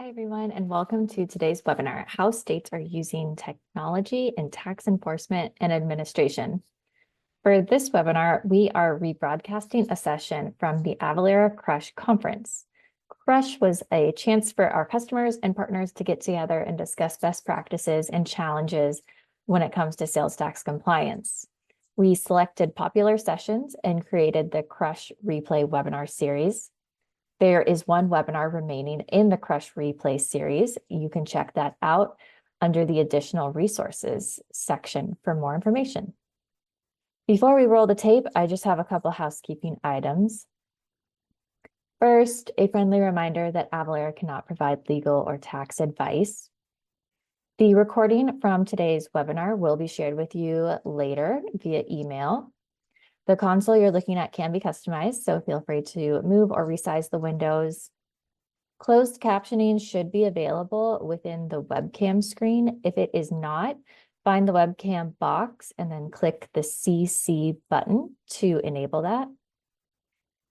Hi, everyone, and welcome to today's webinar, How States Are Using Technology in Tax Enforcement and Administration. For this webinar, we are rebroadcasting a session from the Avalara Crush conference. Crush was a chance for our customers and partners to get together and discuss best practices and challenges when it comes to sales tax compliance. We selected popular sessions and created the Crush Replay webinar series. There is one webinar remaining in the Crush Replay series. You can check that out under the additional resources section for more information. Before we roll the tape, I just have a couple housekeeping items. First, a friendly reminder that Avalara cannot provide legal or tax advice. The recording from today's webinar will be shared with you later via email. The console you're looking at can be customized, so feel free to move or resize the windows. Closed captioning should be available within the webcam screen. If it is not, find the webcam box and then click the CC button to enable that.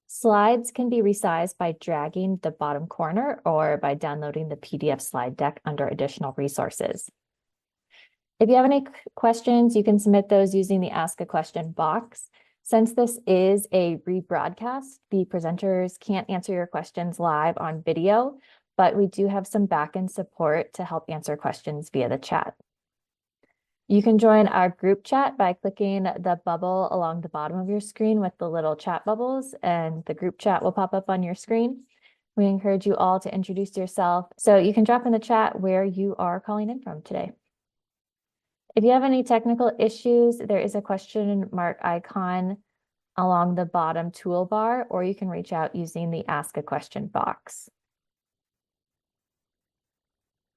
Slides can be resized by dragging the bottom corner or by downloading the PDF slide deck under additional resources. If you have any questions, you can submit those using the Ask a Question box. Since this is a rebroadcast, the presenters can't answer your questions live on video, but we do have some back-end support to help answer questions via the chat. You can join our group chat by clicking the bubble along the bottom of your screen with the little chat bubbles, and the group chat will pop up on your screen. We encourage you all to introduce yourself, so you can drop in the chat where you are calling in from today. If you have any technical issues, there is a question mark icon along the bottom toolbar, or you can reach out using the Ask a Question box.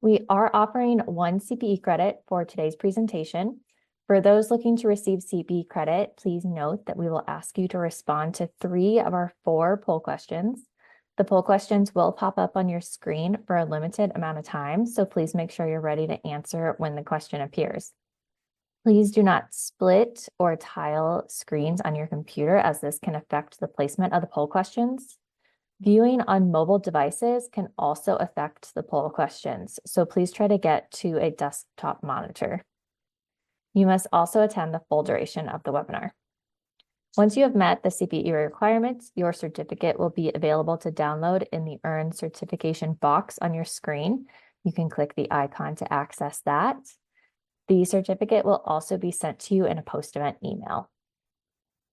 We are offering 1 CPE credit for today's presentation. For those looking to receive CPE credit, please note that we will ask you to respond to 3 of our 4 poll questions. The poll questions will pop up on your screen for a limited amount of time, so please make sure you're ready to answer when the question appears. Please do not split or tile screens on your computer, as this can affect the placement of the poll questions. Viewing on mobile devices can also affect the poll questions, so please try to get to a desktop monitor. You must also attend the full duration of the webinar. Once you have met the CPE requirements, your certificate will be available to download in the Earn Certification box on your screen. You can click the icon to access that. The certificate will also be sent to you in a post-event email.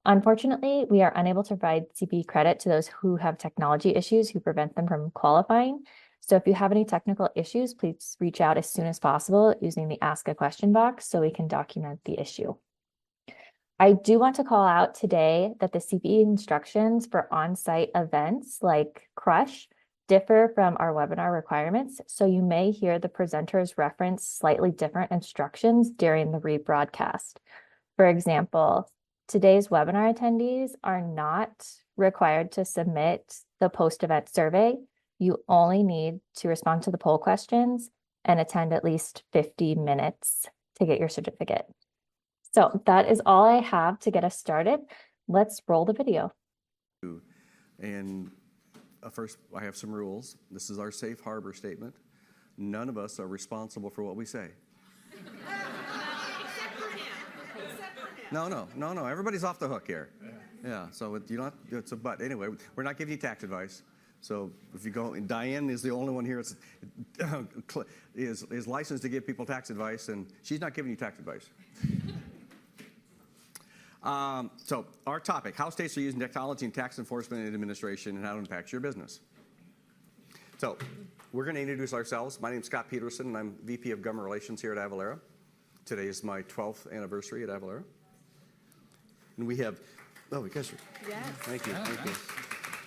Unfortunately, we are unable to provide CPE credit to those who have technology issues who prevent them from qualifying. So if you have any technical issues, please reach out as soon as possible using the Ask a Question box so we can document the issue. I do want to call out today that the CPE instructions for on-site events like Crush differ from our webinar requirements, so you may hear the presenters reference slightly different instructions during the rebroadcast. For example, today's webinar attendees are not required to submit the post-event survey. You only need to respond to the poll questions and attend at least 50 minutes to get your certificate. So that is all I have to get us started. Let's roll the video. And first, I have some rules. This is our safe harbor statement. None of us are responsible for what we say. No. Everybody's off the hook here. Yeah. So you don't. It's a but. Anyway, we're not giving you tax advice. So if you go, and Diane is the only one here is licensed to give people tax advice, and she's not giving you tax advice. So our topic: how states are using technology in tax enforcement and administration, and how it impacts your business. So we're going to introduce ourselves. My name is Scott Peterson, and I'm VP of Government Relations here at Avalara. Today is my 12th anniversary at Avalara. And we have, yes. Thank you.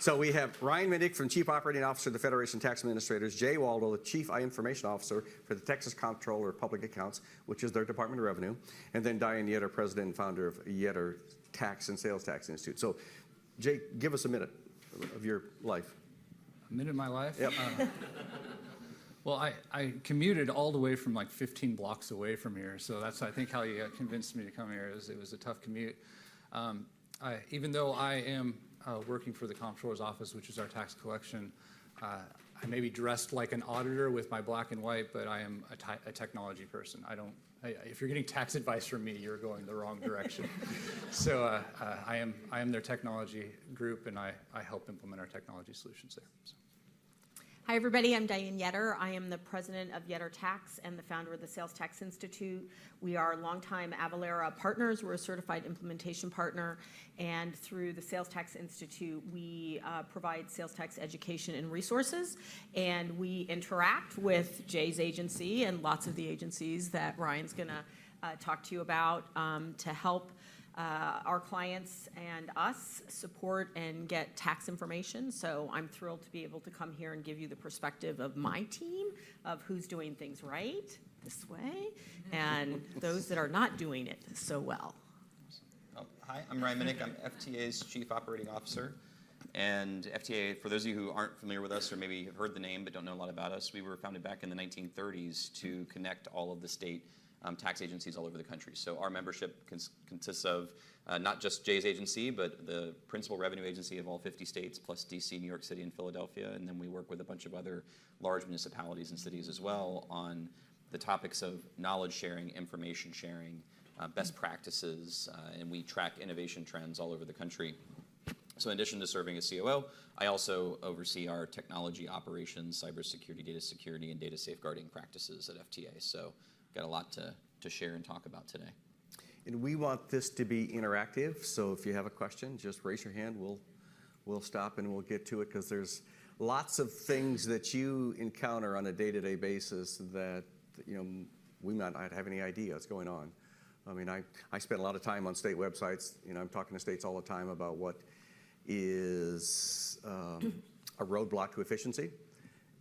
So we have Ryan Mindick from Chief Operating Officer of the Federation of Tax Administrators, Jay Waldo, the Chief Information Officer for the Texas Comptroller of Public Accounts, which is their Department of Revenue, and then Diane Yetter, President and founder of Yetter Tax and Sales Tax Institute. So, Jay, give us a minute of your life. A minute of my life? Yep. Well, I commuted all the way from like 15 blocks away from here, so that's, I think, how you convinced me to come here. It was a tough commute. Even though I am working for the Comptroller's Office, which is our tax collection I may be dressed like an auditor with my black and white, but I am a technology person. If you're getting tax advice from me, you're going the wrong direction. So I am their technology group, and I help implement our technology solutions there. So. Hi, everybody. I'm Diane Yetter. I am the president of Yetter Tax and the founder of the Sales Tax Institute. We are longtime Avalara partners. We're a certified implementation partner. And through the Sales Tax Institute, we provide sales tax education and resources. And we interact with Jay's agency and lots of the agencies that Ryan's going to talk to you about to help our clients and us support and get tax information. So I'm thrilled to be able to come here and give you the perspective of my team of who's doing things right this way and those that are not doing it so well. Hi, I'm Ryan Minnick. I'm FTA's Chief Operating Officer. And FTA, for those of you who aren't familiar with us or maybe have heard the name but don't know a lot about us, we were founded back in the 1930s to connect all of the state tax agencies all over the country. So our membership consists of not just Jay's agency, but the principal revenue agency of all 50 states, plus DC, New York City, and Philadelphia. And then we work with a bunch of other large municipalities and cities as well on the topics of knowledge sharing, information sharing, best practices, and we track innovation trends all over the country. So in addition to serving as COO, I also oversee our technology operations, cybersecurity, data security, and data safeguarding practices at FTA. So got a lot to share and talk about today. And we want this to be interactive, so if you have a question, just raise your hand. We'll stop and we'll get to it, because there's lots of things that you encounter on a day-to-day basis that we might not have any idea what's going on. I mean, I spend a lot of time on state websites. I'm talking to states all the time about what is a roadblock to efficiency.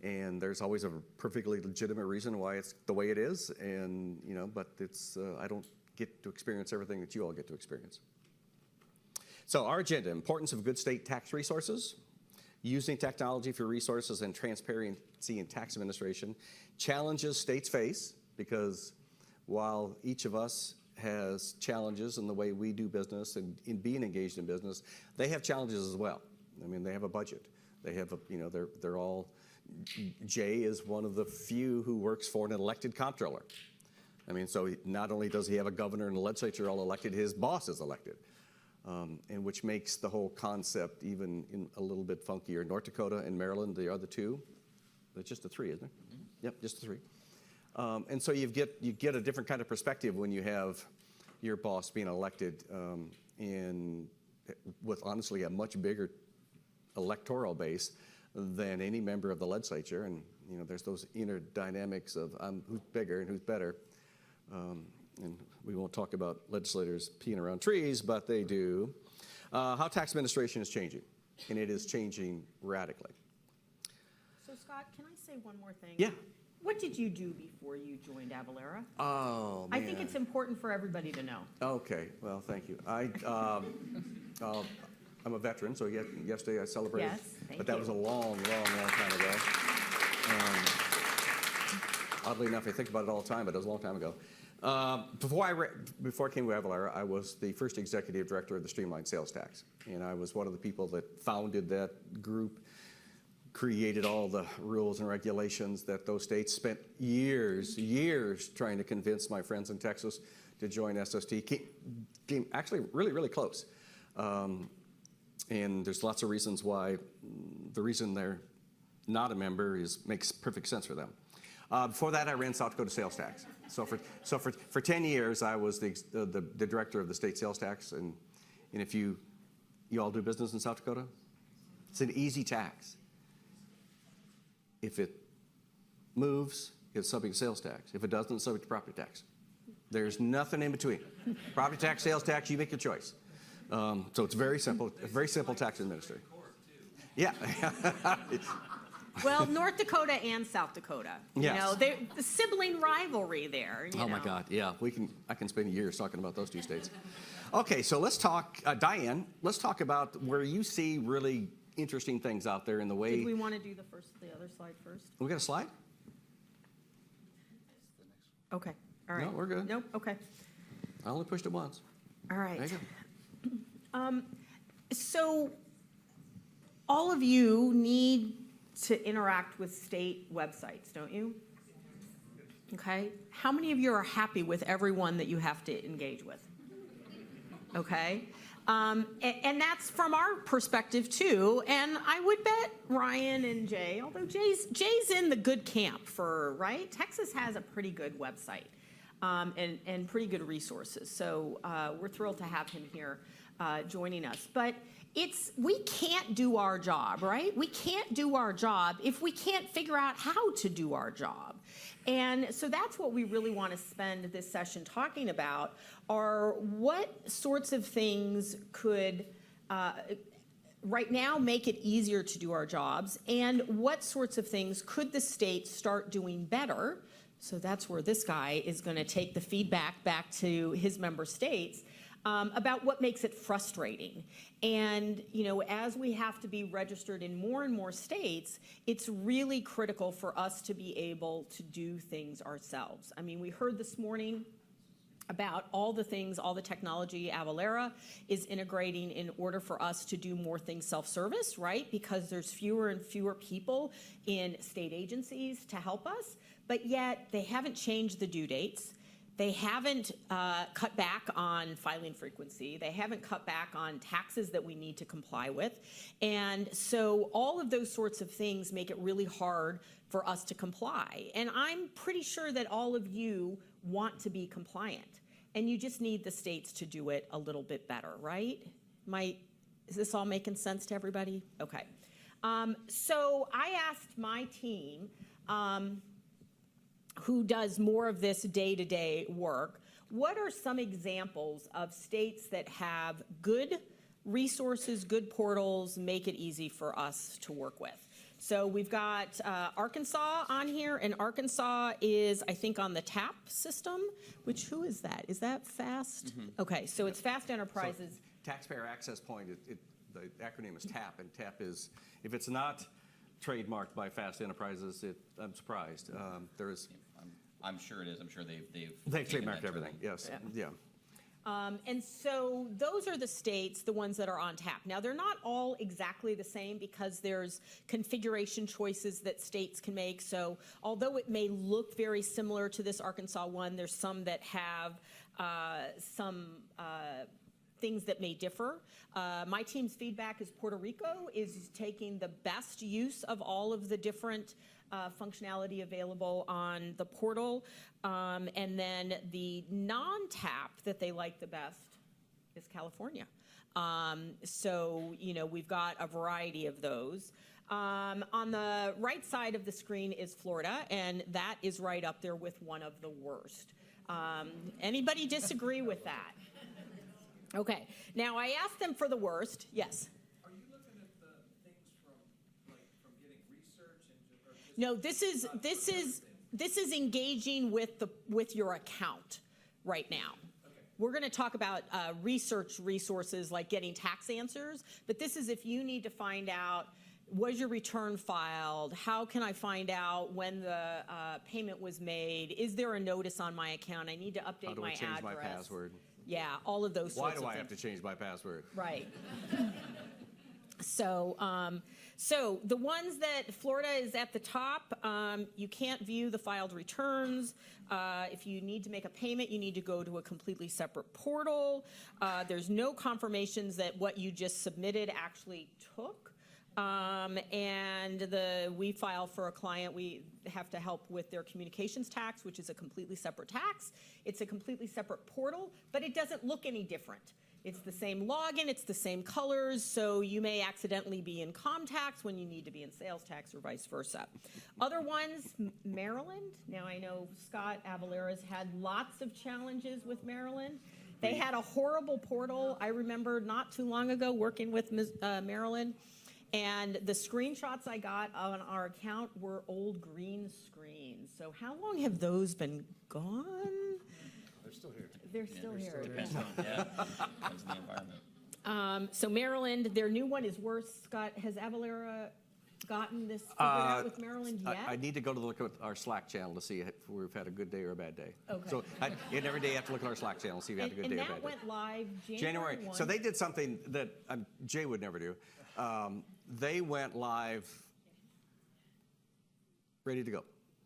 And there's always a perfectly legitimate reason why it's the way it is, and but it's I don't get to experience everything that you all get to experience. So our agenda: importance of good state tax resources, using technology for resources and transparency in tax administration, challenges states face, because while each of us has challenges in the way we do business and in being engaged in business, they have challenges as well. I mean, they have a budget. They have they're all. Jay is one of the few who works for an elected comptroller. I mean, so not only does he have a governor and a legislature all elected, his boss is elected, and which makes the whole concept even a little bit funkier. North Dakota and Maryland, the other two. It's just the three, isn't it? Mm-hmm. Yep, just the three. And so you get a different kind of perspective when you have your boss being elected, and with honestly a much bigger electoral base than any member of the legislature. And there's those inner dynamics of who's bigger and who's better. And we won't talk about legislators peeing around trees, but they do. How tax administration is changing, and it is changing radically. So Scott, can I say one more thing? Yeah. What did you do before you joined Avalara? Oh, man. I think it's important for everybody to know. Okay, well, thank you. I'm a veteran, so yesterday I celebrated. Yes, thank but that you. was a long time ago. Oddly enough, I think about it all the time, but it was a long time ago. Before I came to Avalara, I was the first executive director of the Streamlined Sales Tax, and I was one of the people that founded that group, created all the rules and regulations that those states spent years trying to convince my friends in Texas to join SST. Came actually really close. And there's lots of reasons why. The reason they're not a member makes perfect sense for them. Before that, I ran South Dakota Sales Tax. So for 10 years, I was the director of the state sales tax. And if you all do business in South Dakota, it's an easy tax. If it moves, it's subject to sales tax. If it doesn't, it's subject to property tax. There's nothing in between. Property tax, sales tax, you make your choice. So it's very simple tax administration. Yeah. Well, North Dakota and South Dakota. Yes. The sibling rivalry there. Oh my God, yeah. I can spend years talking about those two states. Okay, so let's talk, Diane, let's talk about where you see really interesting things out there in the way. Did we want to do the other slide first? We got a slide? Okay, all right. No, we're good. Nope, okay. I only pushed it once. All right. There you go. So all of you need to interact with state websites, don't you? Okay. How many of you are happy with everyone that you have to engage with? Okay. And that's from our perspective too. And I would bet Ryan and Jay, although Jay's in the good camp for, right? Texas has a pretty good website and pretty good resources. So we're thrilled to have him here joining us. But we can't do our job, right? We can't do our job if we can't figure out how to do our job. And so that's what we really want to spend this session talking about, are what sorts of things could right now make it easier to do our jobs, and what sorts of things could the state start doing better. So that's where this guy is going to take the feedback back to his member states about what makes it frustrating. And, you know, as we have to be registered in more and more states, it's really critical for us to be able to do things ourselves. I mean, we heard this morning about all the things, all the technology Avalara is integrating in order for us to do more things self-service, right? Because there's fewer and fewer people in state agencies to help us, but yet they haven't changed the due dates. They haven't cut back on filing frequency. They haven't cut back on taxes that we need to comply with. And so all of those sorts of things make it really hard for us to comply. And I'm pretty sure that all of you want to be compliant. And you just need the states to do it a little bit better, right? Is this all making sense to everybody? Okay. So I asked my team, who does more of this day-to-day work, what are some examples of states that have good resources, good portals, make it easy for us to work with? So we've got Arkansas on here, and Arkansas is, I think, on the TAP system, which, who is that? Is that FAST? Mm-hmm. Okay, so it's Fast Enterprises. So, Taxpayer Access Point, the acronym is TAP, and TAP is, if it's not trademarked by Fast Enterprises, I'm surprised. There is. I'm sure it is. I'm sure they've trademarked everything. Yes. Yeah. And so those are the states, the ones that are on tap. Now, they're not all exactly the same because there's configuration choices that states can make. So although it may look very similar to this Arkansas one, there's some that have some things that may differ. My team's feedback is Puerto Rico is taking the best use of all of the different functionality available on the portal. And then the non-tap that they like the best is California. So, you know, we've got a variety of those. On the right side of the screen is Florida, and that is right up there with one of the worst. Anybody disagree with that? Okay. Now, I asked them for the worst. Yes? Are you looking at the things from getting research and or no, this is engaging with your account right now. Okay. We're going to talk about research resources like getting tax answers, but this is if you need to find out, was your return filed? How can I find out when the payment was made? Is there a notice on my account? I need to update my address. How do I change my password? Yeah, all of those sorts of things. Why do I have to change my password? Right. So the ones that Florida is at the top, you can't view the filed returns. If you need to make a payment, you need to go to a completely separate portal. There's no confirmations that what you just submitted actually took. And we file for a client, we have to help with their communications tax, which is a completely separate tax. It's a completely separate portal, but it doesn't look any different. It's the same login, it's the same colors, so you may accidentally be in com tax when you need to be in sales tax or vice versa. Other ones, Maryland. Now I know Scott Avalara's had lots of challenges with Maryland. They had a horrible portal. I remember not too long ago working with Maryland. And the screenshots I got on our account were old green screens. So how long have those been gone? They're still here. They're still here. Depends on the environment. So Maryland, their new one is worse. Scott, has Avalara gotten this figured out with Maryland yet? I need to go to look at our Slack channel to see if we've had a good day or a bad day. Okay. So every day I have to look at our Slack channel to see if we had a good day or a bad day. And that went live January 1. So they did something that Jay would never do. They went live ready to go.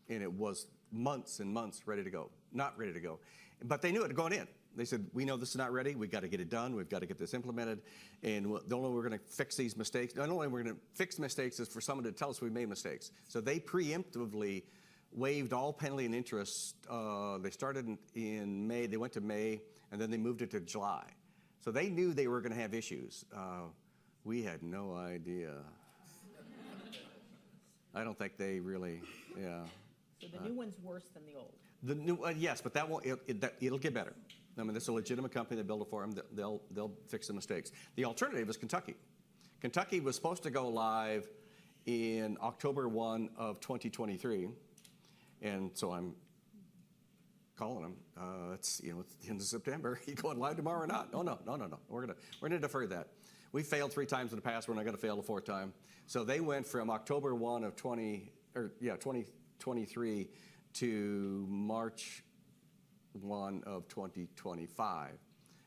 And it was months and months ready to go, not ready to go. But they knew it going in. They said, we know this is not ready. We've got to get it done. We've got to get this implemented. And the only way we're going to fix these mistakes, the only way we're going to fix mistakes is for someone to tell us we made mistakes. So they preemptively waived all penalty and interest. They started in May. They went to May, and then they moved it to July. So they knew they were going to have issues. We had no idea. I don't think they really, yeah. So the new one's worse than the old. The new, yes, but that won't. It'll get better. I mean, this is a legitimate company that built it for them. They'll fix the mistakes. The alternative is Kentucky. Kentucky was supposed to go live in October 1 of 2023, and so I'm calling them. It's the end of September. You going live tomorrow or not? Oh no. We're gonna defer that. We failed 3 times in the past. We're not going to fail the 4th time. So they went from October 1 of 2023 to March 1 of 2025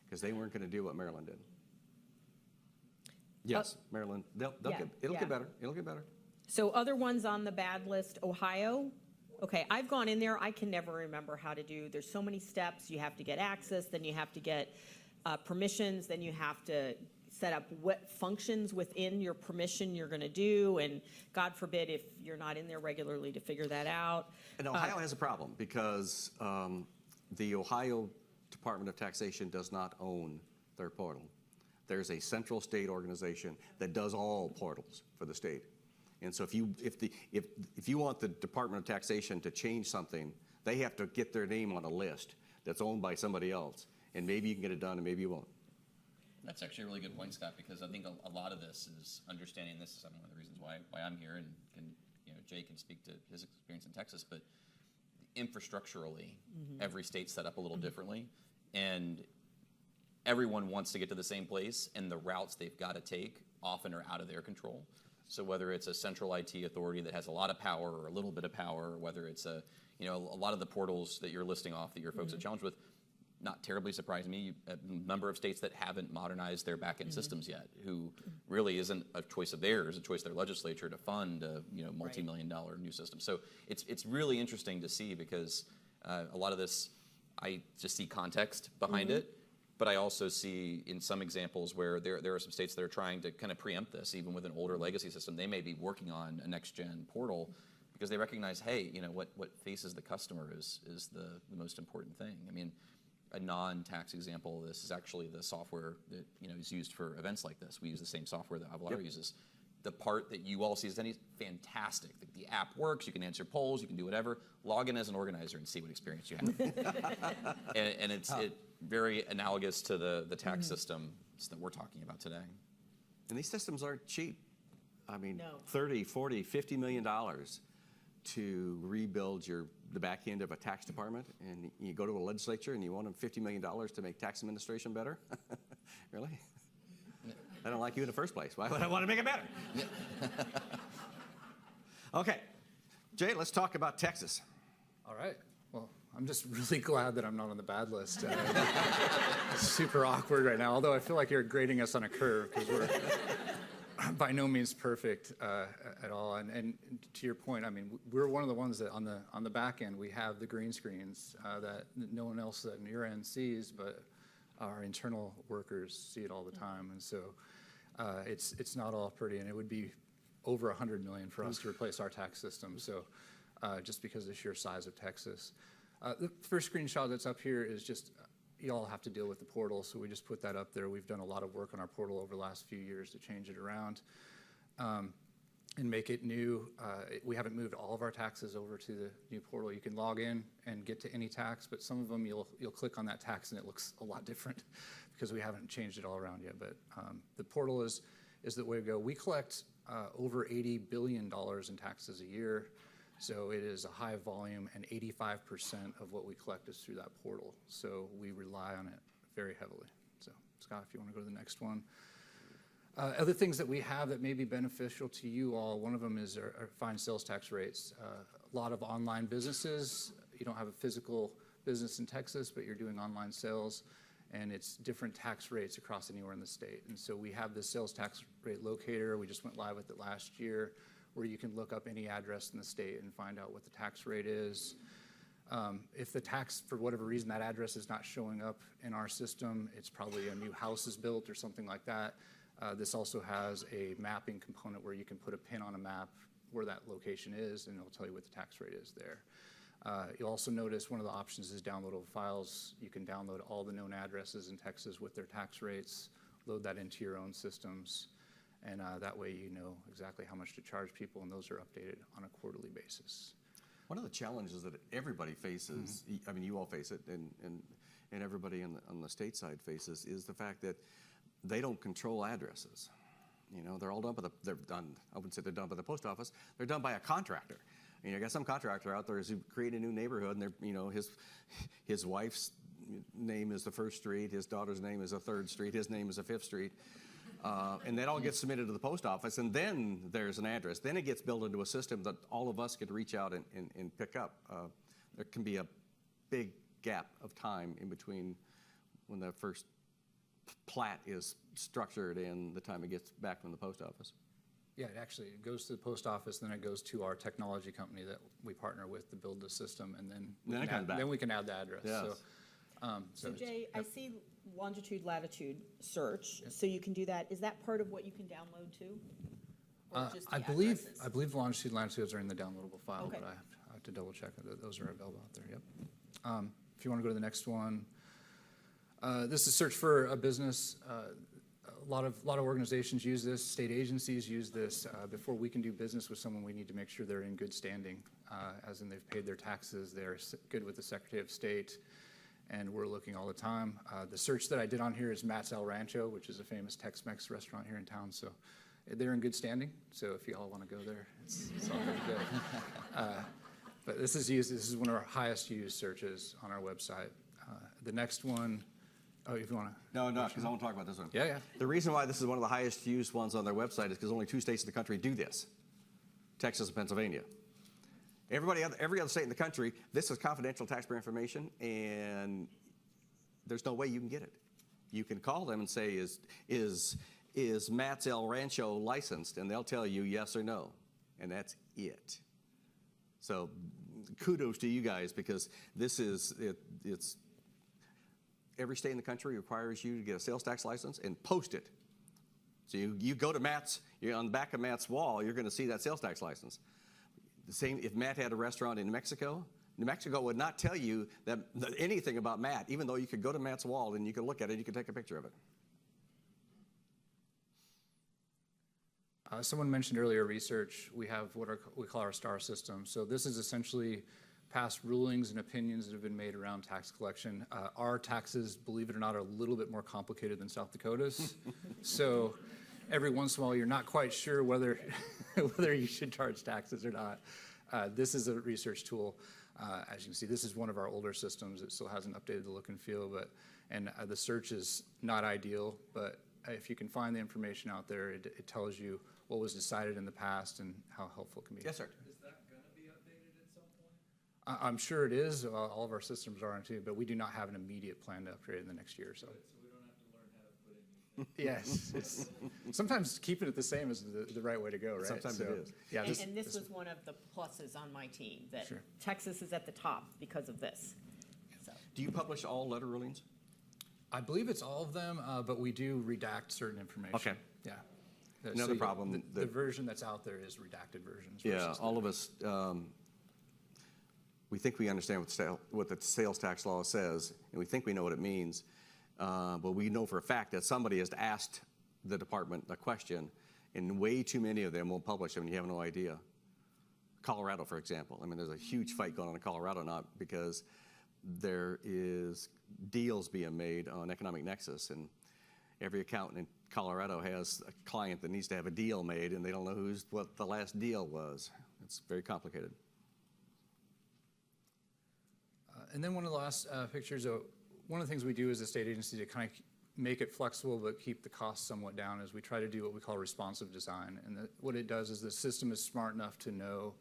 because they weren't going to do what Maryland did. Yes, Maryland. It'll get better. It'll get better. So other ones on the bad list, Ohio. Okay, I've gone in there. I can never remember how to do. There's so many steps. You have to get access, then you have to get permissions, then you have to set up what functions within your permission you're going to do, and God forbid if you're not in there regularly to figure that out. And Ohio has a problem because the Ohio Department of Taxation does not own their portal. There's a central state organization that does all portals for the state. And so if you want the Department of Taxation to change something, they have to get their name on a list that's owned by somebody else. And maybe you can get it done and maybe you won't. That's actually a really good point, Scott, because I think a lot of this is understanding this is one of the reasons why I'm here, and Jay can speak to his experience in Texas, but infrastructurally, every state's set up a little differently, and everyone wants to get to the same place, and the routes they've got to take often are out of their control. So whether it's a central IT authority that has a lot of power or a little bit of power, or whether it's a lot of the portals that you're listing off that your folks are challenged with, not terribly surprising me. A number of states that haven't modernized their back-end systems yet, who really isn't a choice of theirs, a choice of their legislature to fund a multi-million-dollar new system. So it's really interesting to see because a lot of this, I just see context behind it, but I also see in some examples where there are some states that are trying to kind of preempt this, even with an older legacy system. They may be working on a next-gen portal because they recognize, hey, what faces the customer is the most important thing. I mean, a non-tax example of this is actually the software that is used for events like this. We use the same software that Avalara uses. The part that you all see is fantastic. The app works. You can answer polls. You can do whatever. Log in as an organizer and see what experience you have. and it's very analogous to the tax system that we're talking about today. And these systems aren't cheap. I mean, No. $30, $40, $50 million to rebuild the back end of a tax department, and you go to a legislature and you want them $50 million to make tax administration better? Really? I don't like you in the first place. Why would I want to make it better? Okay, Jay, let's talk about Texas. All right. Well, I'm just really glad that I'm not on the bad list. It's super awkward right now, although I feel like you're grading us on a curve because we're by no means perfect at all. And to your point, I mean, we're one of the ones that on the back end, we have the green screens that no one else on your end sees, but our internal workers see it all the time. And so it's not all pretty, and it would be over $100 million for us to replace our tax system. So just because of the sheer size of Texas. The first screenshot that's up here is just, you all have to deal with the portal, so we just put that up there. We've done a lot of work on our portal over the last few years to change it around and make it new. We haven't moved all of our taxes over to the new portal. You can log in and get to any tax, but some of them you'll click on that tax and it looks a lot different because we haven't changed it all around yet. But the portal is the way to go. We collect over $80 billion in taxes a year. So it is a high volume, and 85% of what we collect is through that portal. So we rely on it very heavily. So Scott, if you want to go to the next one. Other things that we have that may be beneficial to you all, one of them is our fine sales tax rates. A lot of online businesses, you don't have a physical business in Texas, but you're doing online sales, and it's different tax rates across anywhere in the state. And so we have the sales tax rate locator. We just went live with it last year. where you can look up any address in the state and find out what the tax rate is. If the tax, for whatever reason, that address is not showing up in our system, it's probably a new house is built or something like that. This also has a mapping component where you can put a pin on a map where that location is, and it'll tell you what the tax rate is there. You'll also notice one of the options is downloadable files. You can download all the known addresses in Texas with their tax rates, load that into your own systems, and that way you know exactly how much to charge people, and those are updated on a quarterly basis. One of the challenges that everybody faces, I mean, you all face it, and everybody on the state side faces, is the fact that they don't control addresses. You know, they're all done by they're done, I wouldn't say they're done by the post office, they're done by a contractor. You know, you got some contractor out there who's creating a new neighborhood, and they're, you know, his wife's name is the first street, his daughter's name is the third street, his name is the fifth street. And that all gets submitted to the post office, and then there's an address. Then it gets built into a system that all of us could reach out and pick up. There can be a big gap of time in between when the first plat is structured and the time it gets back from the post office. Yeah, it goes to the post office, then it goes to our technology company that we partner with to build the system, and then we can add the address. Yes. So Jay, I see longitude, latitude search, so you can do that. Is that part of what you can download too? Or just the I believe addresses? longitude, latitudes are in the downloadable file, Okay. but I have to double check that those are available out there. Yep. If you want to go to the next one, this is search for a business. A lot of organizations use this. State agencies use this. Before we can do business with someone, we need to make sure they're in good standing, as in they've paid their taxes, they're good with the Secretary of State, and we're looking all the time. The search that I did on here is Matt's El Rancho, which is a famous Tex-Mex restaurant here in town. So they're in good standing. So if you all want to go there, it's all pretty good. But this is one of our highest used searches on our website. The next one, if you want to. No, because I want to talk about this one. Yeah. The reason why this is one of the highest used ones on their website is because only 2 states in the country do this, Texas and Pennsylvania. Every other state in the country, this is confidential taxpayer information, and there's no way you can get it. You can call them and say, is Matt's El Rancho licensed? And they'll tell you yes or no, and that's it. So kudos to you guys, because this is, it's every state in the country requires you to get a sales tax license and post it. So you go to Matt's, you're on the back of Matt's wall, you're going to see that sales tax license. The same if Matt had a restaurant in Mexico, New Mexico would not tell you that anything about Matt, even though you could go to Matt's wall and you could look at it, you could take a picture of it. Someone mentioned earlier research. We have what we call our STAR system. So this is essentially past rulings and opinions that have been made around tax collection. Our taxes, believe it or not, are a little bit more complicated than South Dakota's. So every once in a while, you're not quite sure whether you should charge taxes or not. This is a research tool. As you can see, this is one of our older systems. It still hasn't updated the look and feel, and the search is not ideal, but if you can find the information out there, it tells you what was decided in the past and how helpful it can be. Yes, sir. Is that going to be updated at some point? I'm sure it is. All of our systems are too, but we do not have an immediate plan to upgrade in the next year or so. So we don't have to learn how to put in new things. Yes. Sometimes keeping it the same is the right way to go, right? Sometimes it is. Yeah, And this was one of the pluses on my team, that Sure. Texas is at the top because of this. So. Do you publish all letter rulings? I believe it's all of them, but we do redact certain information. Okay. Yeah. Another problem The that- version that's out there is redacted versions. Yeah, versus all of us, we think we understand what the sales tax law says, and we think we know what it means, but we know for a fact that somebody has asked the department a question, and way too many of them won't publish them, and you have no idea. Colorado, for example. I mean, there's a huge fight going on in Colorado now because there is deals being made on economic nexus, and every accountant in Colorado has a client that needs to have a deal made, and they don't know what the last deal was. It's very complicated. And then one of the last pictures, one of the things we do as a state agency to kind of make it flexible but keep the costs somewhat down is we try to do what we call responsive design. And what it does is the system is smart enough to know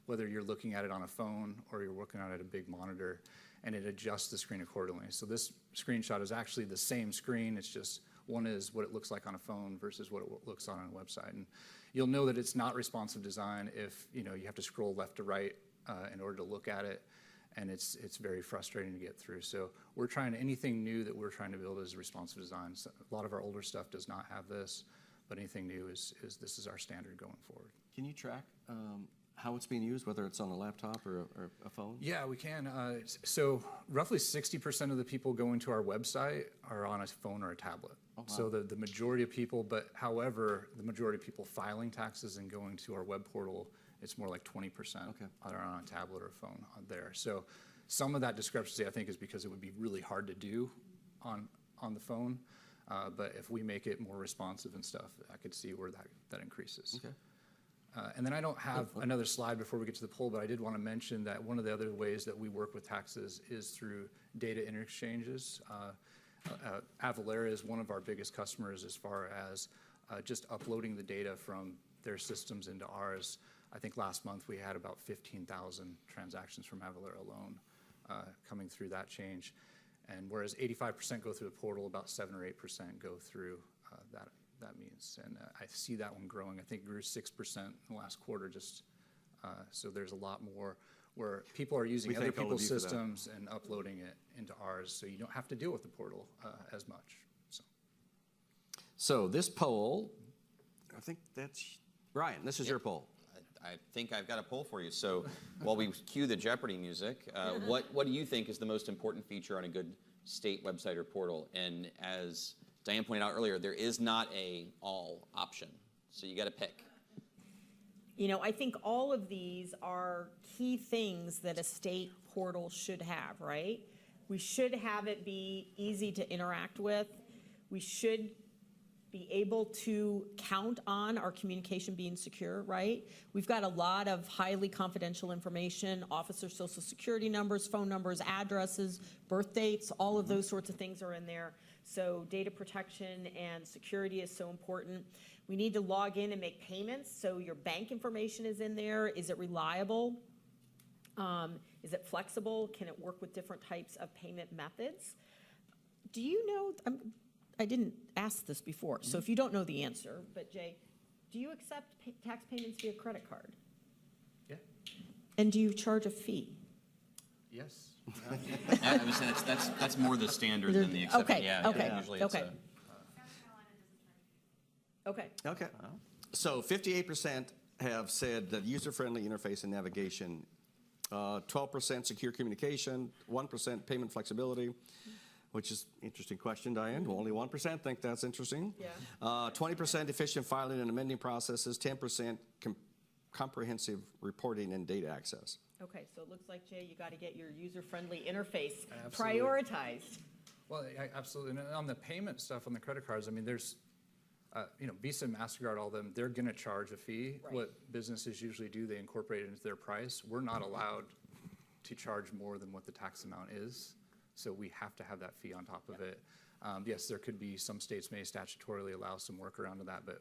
whether you're looking at it on a phone or you're looking at it at a big monitor, and it adjusts the screen accordingly. So this screenshot is actually the same screen. It's just One is what it looks like on a phone versus what it looks on a website. And you'll know that it's not responsive design if you have to scroll left to right in order to look at it, and it's very frustrating to get through. So we're trying anything new that we're trying to build is responsive design. So a lot of our older stuff does not have this, but anything new is this is our standard going forward. Can you track how it's being used, whether it's on a laptop or a phone? Yeah, we can. So roughly 60% of the people going to our website are on a phone or a tablet. Oh, wow. So the majority of people, but however, the majority of people filing taxes and going to our web portal, it's more like 20% are on a tablet or a phone there. So some of that discrepancy, I think, is because it would be really hard to do on the phone. But if we make it more responsive and stuff, I could see where that increases. Okay. And then I don't have another slide before we get to the poll, but I did want to mention that one of the other ways that we work with taxes is through data interchanges. Avalara is one of our biggest customers as far as just uploading the data from their systems into ours. I think last month we had about 15,000 transactions from Avalara alone coming through that change. And whereas 85% go through the portal, about 7 or 8% go through that means. And I see that one growing. I think it grew 6% in the last quarter. Just so there's a lot more where people are using other people's systems and uploading it into ours, so you don't have to deal with the portal as much. So this poll, I think that's Ryan. This is your poll. I think I've got a poll for you. So while we cue the Jeopardy music, what do you think is the most important feature on a good state website or portal? And as Diane pointed out earlier, there is not a all option. So you got to pick. I think all of these are key things that a state portal should have, right? We should have it be easy to interact with. We should be able to count on our communication being secure, right? We've got a lot of highly confidential information, officer social security numbers, phone numbers, addresses, birth dates, all of those sorts of things are in there. So data protection and security is so important. We need to log in and make payments, so your bank information is in there. Is it reliable? Is it flexible? Can it work with different types of payment methods? Do you know, I didn't ask this before, so if you don't know the answer, but Jay, do you accept tax payments via credit card? Yeah. And do you charge a fee? Yes. I would say that's more the standard than the exception. Okay, Yeah, okay, usually it's okay. Okay. Okay. So 58% have said that user-friendly interface and navigation, 12% secure communication, 1% payment flexibility, which is an interesting question, Diane. Well, only 1% think that's interesting. Yeah. 20% efficient filing and amending processes, 10% comprehensive reporting and data access. Okay, so it looks like, Jay, you got to get your user-friendly interface Absolutely. prioritized. Well, absolutely. And on the payment stuff, on the credit cards, I mean, there's, Visa and MasterCard, all of them, they're going to charge a fee. Right. What businesses usually do, they incorporate it into their price. We're not allowed to charge more than what the tax amount is, so we have to have that fee on top of it. Yes, there could be, some states may statutorily allow some workaround to that, but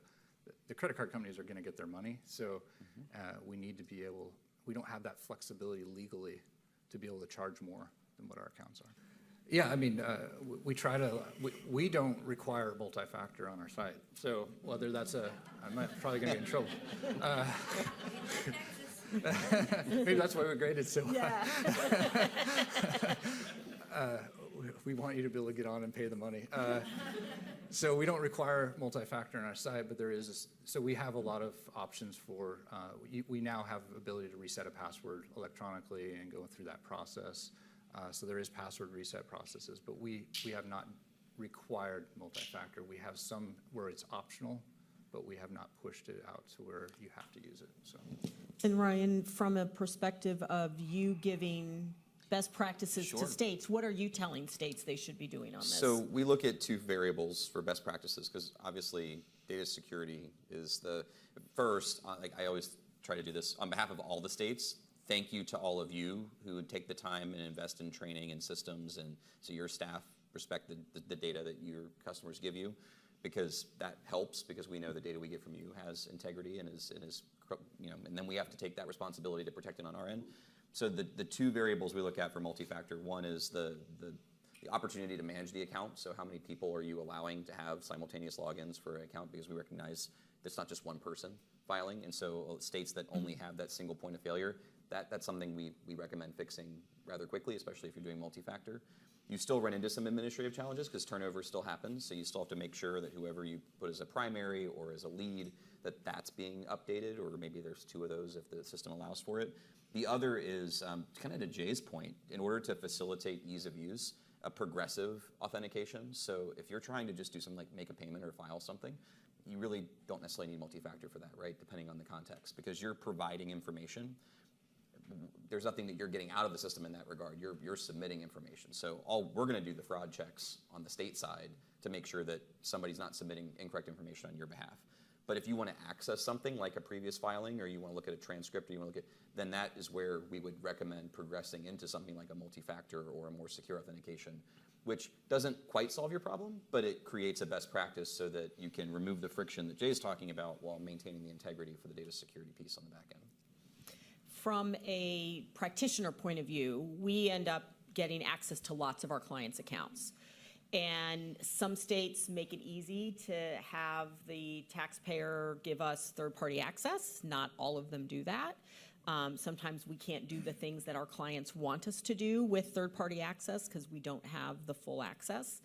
the credit card companies are going to get their money, so we need to be able, we don't have that flexibility legally to be able to charge more than what our accounts are. Yeah, I mean, we try to, we don't require multi-factor on our site. So whether that's I'm probably going to get in trouble. Maybe that's why we're graded so high. Yeah. We want you to be able to get on and pay the money. So we don't require multi-factor on our site, but there is, so we have a lot of options for, we now have the ability to reset a password electronically and go through that process. So there is password reset processes, but we have not required multi-factor. We have some where it's optional, but we have not pushed it out to where you have to use it. So. And Ryan, from a perspective of you giving best practices to states, what are you telling states they should be doing on this? So we look at two variables for best practices, because obviously data security is the first. Like I always try to do this on behalf of all the states. Thank you to all of you who would take the time and invest in training and systems, and so your staff respect the data that your customers give you, because that helps, because we know the data we get from you has integrity and is and then we have to take that responsibility to protect it on our end. So the two variables we look at for multi-factor, one is the the opportunity to manage the account. So how many people are you allowing to have simultaneous logins for an account? Because we recognize it's not just one person filing. And so states that only have that single point of failure, that's something we recommend fixing rather quickly, especially if you're doing multi-factor. You still run into some administrative challenges because turnover still happens. So you still have to make sure that whoever you put as a primary or as a lead, that's being updated, or maybe there's 2 of those if the system allows for it. The other is kind of to Jay's point, in order to facilitate ease of use, a progressive authentication. So if you're trying to just do something like make a payment or file something, you really don't necessarily need multi-factor for that, right? Depending on the context, because you're providing information. There's nothing that you're getting out of the system in that regard. You're submitting information. So we're going to do the fraud checks on the state side to make sure that somebody's not submitting incorrect information on your behalf. But if you want to access something like a previous filing, or you want to look at a transcript, or you want to look at, then that is where we would recommend progressing into something like a multi-factor or a more secure authentication, which doesn't quite solve your problem, but it creates a best practice so that you can remove the friction that Jay's talking about while maintaining the integrity for the data security piece on the back end. From a practitioner point of view, we end up getting access to lots of our clients' accounts. And some states make it easy to have the taxpayer give us third-party access. Not all of them do that. Sometimes we can't do the things that our clients want us to do with third-party access because we don't have the full access.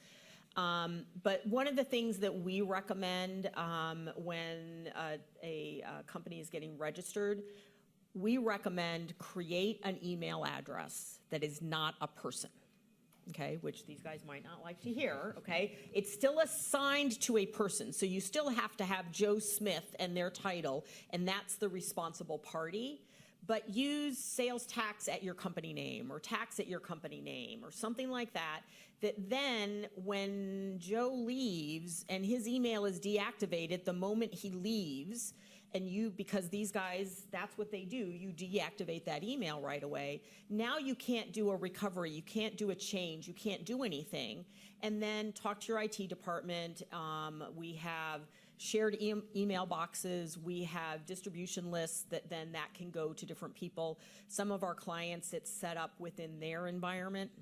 But one of the things that we recommend when a company is getting registered, we recommend create an email address that is not a person. Okay, which these guys might not like to hear, okay? It's still assigned to a person, so you still have to have Joe Smith and their title, and that's the responsible party. But use sales tax at your company name, or tax at your company name, or something like that, that then when Joe leaves and his email is deactivated the moment he leaves, and because these guys, that's what they do, you deactivate that email right away. Now you can't do a recovery, you can't do a change, you can't do anything. And then talk to your IT department. We have shared email boxes, we have distribution lists that can go to different people. Some of our clients, it's set up within their environment.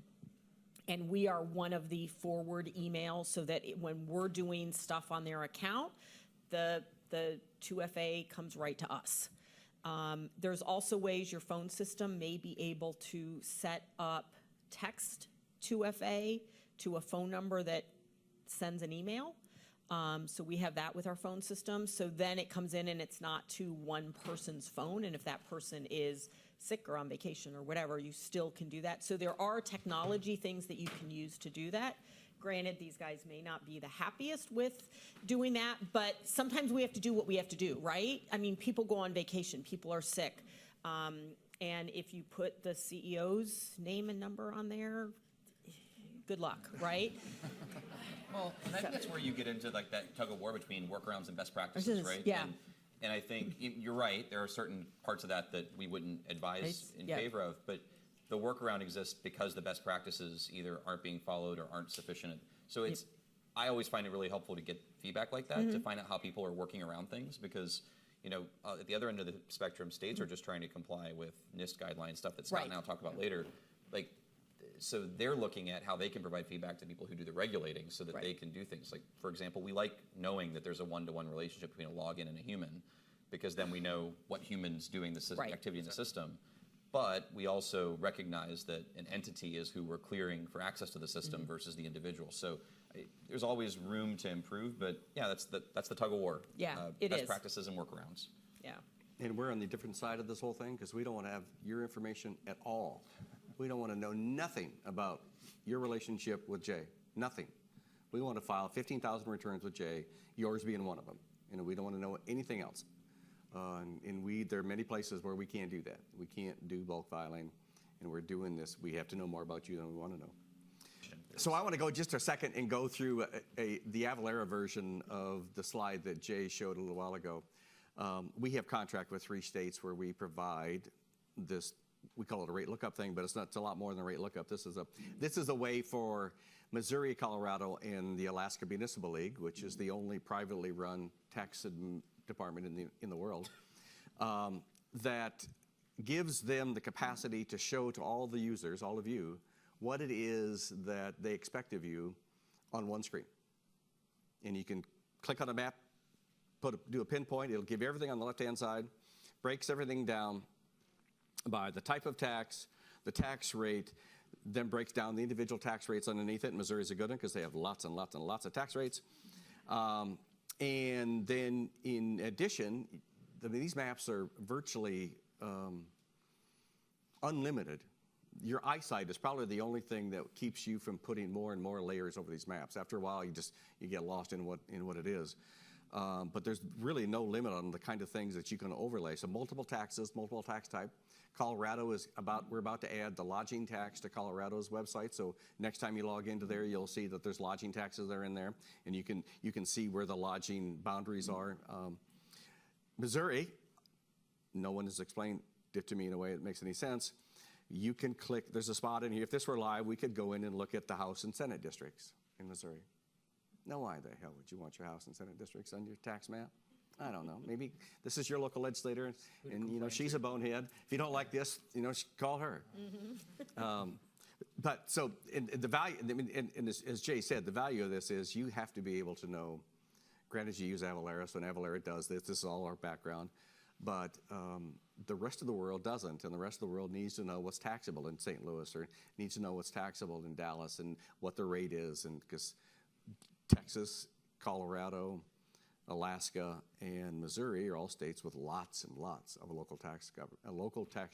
And we are one of the forward emails so that when we're doing stuff on their account, the 2FA comes right to us. There's also ways your phone system may be able to set up text 2FA to a phone number that sends an email. So we have that with our phone system. So then it comes in and it's not to one person's phone. And if that person is sick or on vacation or whatever, you still can do that. So there are technology things that you can use to do that. Granted, these guys may not be the happiest with doing that, but sometimes we have to do what we have to do, right? I mean, people go on vacation, people are sick. And if you put the CEO's name and number on there, good luck, right? Well, and I think that's where you get into like that tug of war between workarounds and best practices, right? Yeah. And I think you're right. There are certain parts of that we wouldn't advise in favor of, but the workaround exists because the best practices either aren't being followed or aren't sufficient. So I always find it really helpful to get feedback like that to find out how people are working around things, because at the other end of the spectrum, states are just trying to comply with NIST guidelines, stuff that Scott and I'll talk about later. So they're looking at how they can provide feedback to people who do the regulating so that they can do things. Like, for example, we like knowing that there's a one-to-one relationship between a login and a human, because then we know what human's doing the activity in the system. But we also recognize that an entity is who we're clearing for access to the system versus the individual. So there's always room to improve, but yeah, that's the tug of war. Yeah, it is. Best practices and workarounds. Yeah. And we're on the different side of this whole thing because we don't want to have your information at all. We don't want to know nothing about your relationship with Jay. Nothing. We want to file 15,000 returns with Jay, yours being one of them. We don't want to know anything else. There are many places where we can't do that. We can't do bulk filing, and we're doing this. We have to know more about you than we want to know. So I want to go just a second and go through the Avalara version of the slide that Jay showed a little while ago. We have contract with 3 states where we provide this. We call it a rate lookup thing, but it's a lot more than a rate lookup. This is a way for Missouri, Colorado, and the Alaska Municipal League, which is the only privately run tax department in the world, that gives them the capacity to show to all the users, all of you, what it is that they expect of you on one screen. And you can click on a map, do a pinpoint, it'll give you everything on the left-hand side, breaks everything down by the type of tax, the tax rate, then breaks down the individual tax rates underneath it. Missouri's a good one because they have lots and lots and lots of tax rates. And then in addition, I mean, these maps are virtually unlimited. Your eyesight is probably the only thing that keeps you from putting more and more layers over these maps. After a while, you get lost in what it is. But there's really no limit on the kind of things that you can overlay. So multiple taxes, multiple tax type. Colorado we're about to add the lodging tax to Colorado's website. So next time you log into there, you'll see that there's lodging taxes that are in there, and you can see where the lodging boundaries are. Missouri, no one has explained it to me in a way that makes any sense. You can click, there's a spot in here. If this were live, we could go in and look at the House and Senate districts in Missouri. Now, why the hell would you want your House and Senate districts on your tax map? I don't know. Maybe this is your local legislator, and she's a bonehead. If you don't like this, call her. But so, and the value, and as Jay said, the value of this is you have to be able to know. Granted, you use Avalara, so when Avalara does this, this is all our background. But the rest of the world doesn't, and the rest of the world needs to know what's taxable in St. Louis, or needs to know what's taxable in Dallas, and what the rate is, and because Texas, Colorado, Alaska, and Missouri are all states with lots and lots of local tax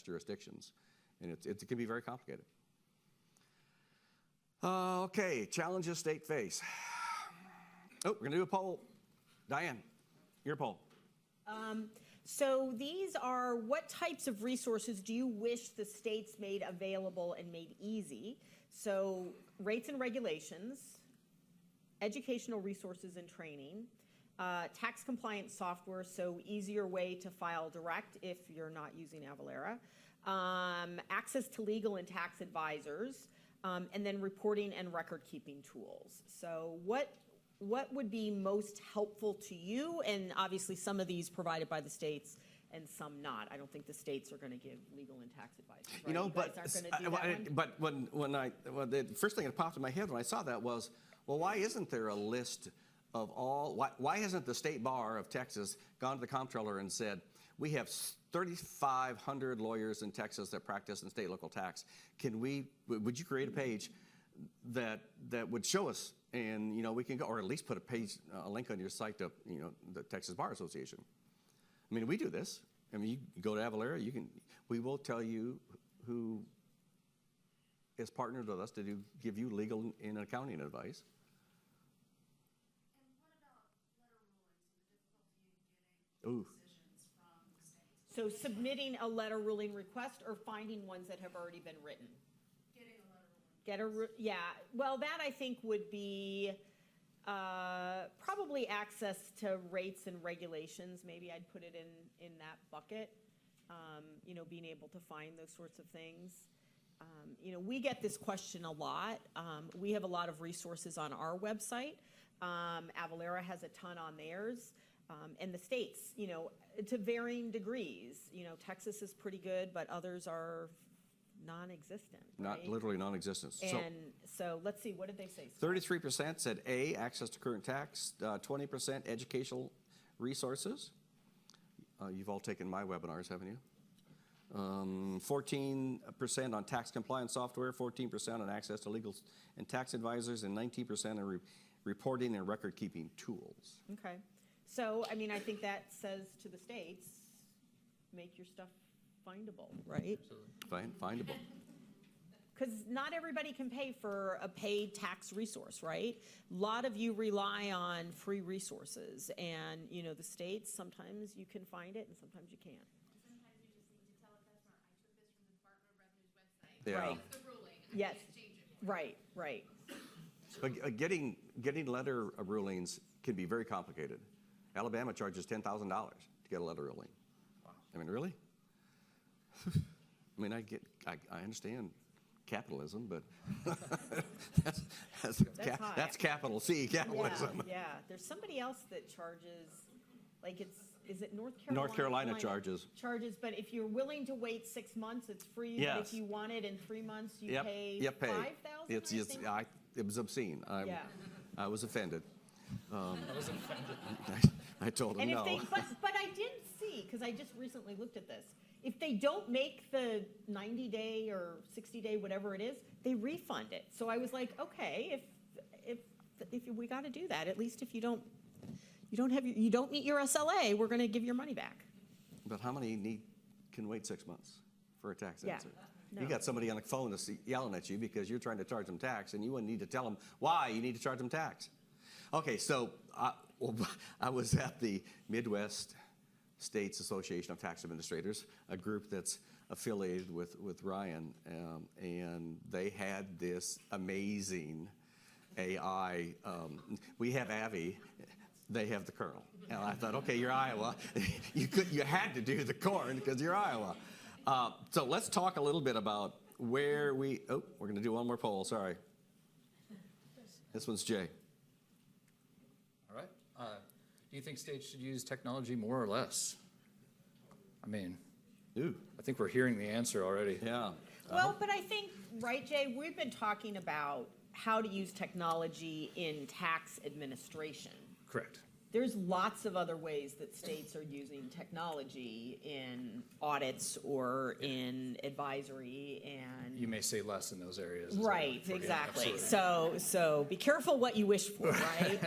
jurisdictions, and it can be very complicated. Okay, challenges state face. Oh, we're gonna do a poll. Diane, your poll. So these are, what types of resources do you wish the states made available and made easy? So rates and regulations, educational resources and training, tax compliance software, so easier way to file direct if you're not using Avalara, access to legal and tax advisors, and then reporting and record keeping tools. So what would be most helpful to you? And obviously some of these provided by the states and some not. I don't think the states are going to give legal and tax advice. Right? You guys aren't gonna do that one? But the first thing that popped in my head when I saw that was, well, why isn't there a list of all? Why hasn't the State Bar of Texas gone to the comptroller and said, we have 3,500 lawyers in Texas that practice in state local tax. Would you create a page that would show us, and we can go, or at least put a link on your site to the Texas Bar Association. I mean, we do this. I mean, you go to Avalara, we will tell you who is partnered with us to give you legal and accounting advice. And what about letter rulings and the difficulty in getting Ooh. decisions from the states? So submitting a letter ruling request or finding ones that have already been written? Getting a letter ruling. Yeah, well, that I think would be probably access to rates and regulations. Maybe I'd put it in that bucket, being able to find those sorts of things. We get this question a lot. We have a lot of resources on our website. Avalara has a ton on theirs. And the states, to varying degrees. Texas is pretty good, but others are non-existent. Not right? literally non-existent. And so let's see, what did they say? 33% said A, access to current tax, 20% educational resources. You've all taken my webinars, haven't you? 14% on tax compliance software, 14% on access to legal and tax advisors, and 19% on reporting and record keeping tools. Okay. So, I mean, I think that says to the states, make your stuff findable, right? Findable. Because not everybody can pay for a paid tax resource, right? A lot of you rely on free resources, and the states, sometimes you can find it and sometimes you can't. Sometimes you just need to tell a customer, I took this from the Department of Revenue's website. Yeah. Right. It's the ruling. I Yes. can't change it. Right. But getting letter rulings can be very complicated. Alabama charges $10,000 to get a letter ruling. I mean, really? I mean, I understand capitalism, but that's capital C, capitalism. Yeah. There's somebody else that charges, like it's is it North Carolina? North Carolina charges. Charges, but if you're willing to wait 6 months, it's free. But Yes. if you want it in 3 months, you Yep, pay yep, pay. $5,000, It's, I think? it was obscene. Yeah. I was offended. I was offended. I told him And if no. they, but I did see, because I just recently looked at this, if they don't make the 90-day or 60-day, whatever it is, they refund it. So I was like, okay, if we got to do that, at least if you don't meet your SLA, we're going to give your money back. But how many can wait 6 months for a tax Yeah, answer? no. You got somebody on the phone that's yelling at you because you're trying to charge them tax, and you wouldn't need to tell them why you need to charge them tax. Okay, so I was at the Midwest States Association of Tax Administrators, a group that's affiliated with Ryan, and they had this amazing AI. We have Avi, they have the kernel. And I thought, okay, you're Iowa. You had to do the corn because you're Iowa. So let's talk a little bit about where we're going to do one more poll, sorry. This one's Jay. All right. Do you think states should use technology more or less? I mean, Ooh, I think we're hearing the answer already. yeah. Well, but I think, right, Jay, we've been talking about how to use technology in tax administration. Correct. There's lots of other ways that states are using technology in audits or in advisory and. You may say less in those areas. as well. Right, Yeah, exactly. absolutely. So be careful what you wish for, right?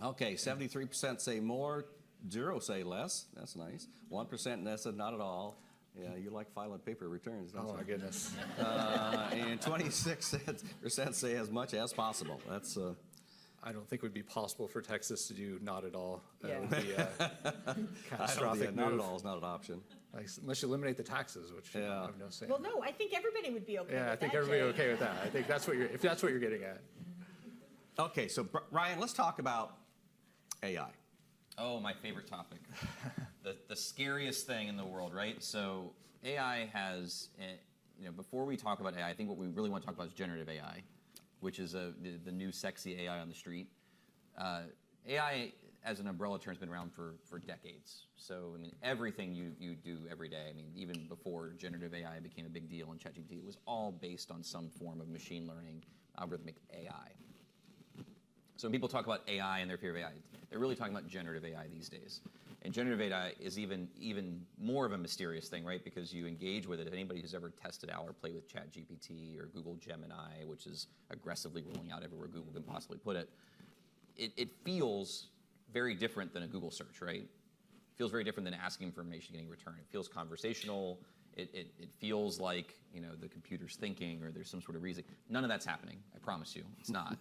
Okay, 73% say more, 0 say less. That's nice. 1% said not at all. Yeah, you like filing paper returns, don't Oh, you? my goodness. And 26% say as much as possible. That's I don't think it would be possible for Texas to do not at all. Yeah. That would be a catastrophic not at move. all is not an option. Like, unless you eliminate the taxes, which Yeah. I have no say. Well, no, I think everybody would be okay with that, Yeah, I think everybody Jay. okay with that. I think that's what if that's what you're getting at. Okay, so Ryan, let's talk about AI. Oh, my favorite topic. The scariest thing in the world, right? So AI has, before we talk about AI, I think what we really want to talk about is generative AI, which is the new sexy AI on the street. AI as an umbrella term has been around for decades. So, I mean, everything you do every day, I mean, even before generative AI became a big deal in ChatGPT, it was all based on some form of machine learning, algorithmic AI. So when people talk about AI and their fear of AI, they're really talking about generative AI these days. And generative AI is even more of a mysterious thing, right? Because you engage with it. Anybody who's ever tested out or played with ChatGPT or Google Gemini, which is aggressively rolling out everywhere Google can possibly put it, it feels very different than a Google search, right? It feels very different than asking for information, getting a return. It feels conversational. It feels like the computer's thinking or there's some sort of reason. None of that's happening. I promise you, it's not.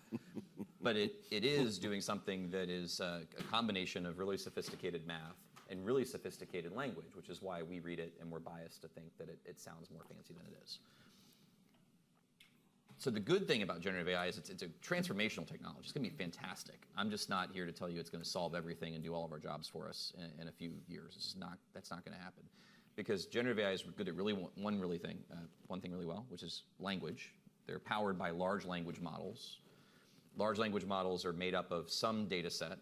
But it is doing something that is a combination of really sophisticated math and really sophisticated language, which is why we read it and we're biased to think that it sounds more fancy than it is. So the good thing about generative AI is it's a transformational technology. It's going to be fantastic. I'm just not here to tell you it's going to solve everything and do all of our jobs for us in a few years. That's not going to happen. Because generative AI is good at really one thing really well, which is language. They're powered by large language models. Large language models are made up of some data set.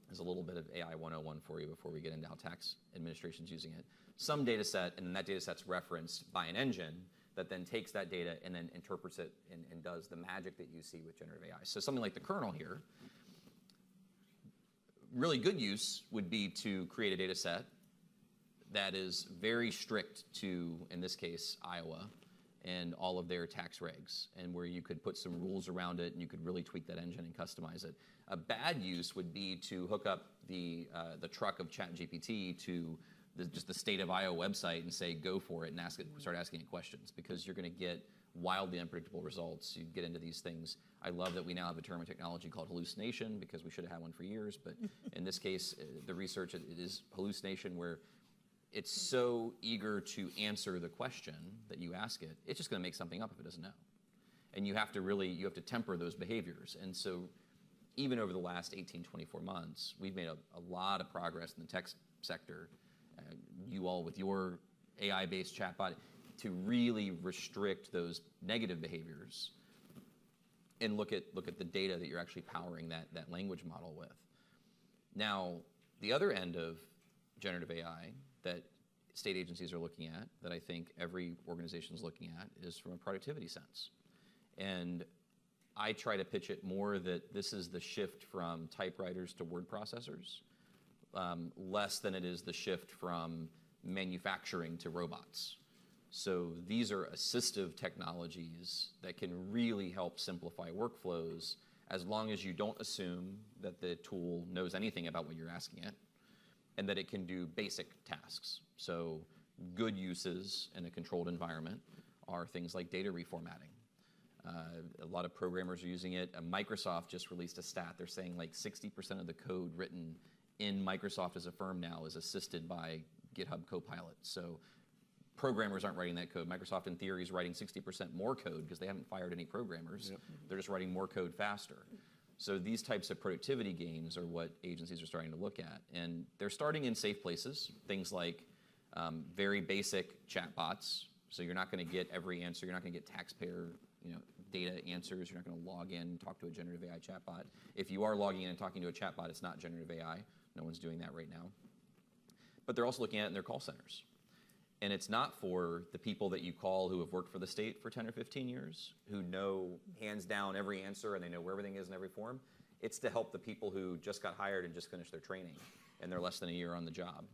There's a little bit of AI 101 for you before we get into how tax administration's using it. Some data set, and then that data set's referenced by an engine that then takes that data and then interprets it and does the magic that you see with generative AI. So something like the kernel here, really good use would be to create a data set that is very strict to, in this case, Iowa and all of their tax regs, and where you could put some rules around it and you could really tweak that engine and customize it. A bad use would be to hook up the truck of ChatGPT to just the state of Iowa website and say, go for it, and start asking it questions, because you're going to get wildly unpredictable results. You get into these things. I love that we now have a term in technology called hallucination, because we should have had one for years, but in this case, the research, it is hallucination, where it's so eager to answer the question that you ask it, it's just going to make something up if it doesn't know. And you have to temper those behaviors. And so even over the last 18, 24 months, we've made a lot of progress in the tech sector, you all with your AI-based chatbot, to really restrict those negative behaviors and look at the data that you're actually powering that language model with. Now, the other end of generative AI that state agencies are looking at, that I think every organization is looking at, is from a productivity sense. And I try to pitch it more that this is the shift from typewriters to word processors, less than it is the shift from manufacturing to robots. So these are assistive technologies that can really help simplify workflows, as long as you don't assume that the tool knows anything about what you're asking it, and that it can do basic tasks. So good uses in a controlled environment are things like data reformatting. A lot of programmers are using it. Microsoft just released a stat. They're saying like 60% of the code written in Microsoft as a firm now is assisted by GitHub Copilot. So programmers aren't writing that code. Microsoft, in theory, is writing 60% more code because they haven't fired any programmers. Yep. They're just writing more code faster. So these types of productivity gains are what agencies are starting to look at. And they're starting in safe places, things like very basic chatbots. So you're not going to get every answer. You're not going to get taxpayer data answers. You're not going to log in and talk to a generative AI chatbot. If you are logging in and talking to a chatbot, it's not generative AI. No one's doing that right now. But they're also looking at it in their call centers. And it's not for the people that you call who have worked for the state for 10 or 15 years, who know hands down every answer and they know where everything is in every form. It's to help the people who just got hired and just finished their training and they're less than a year on the job,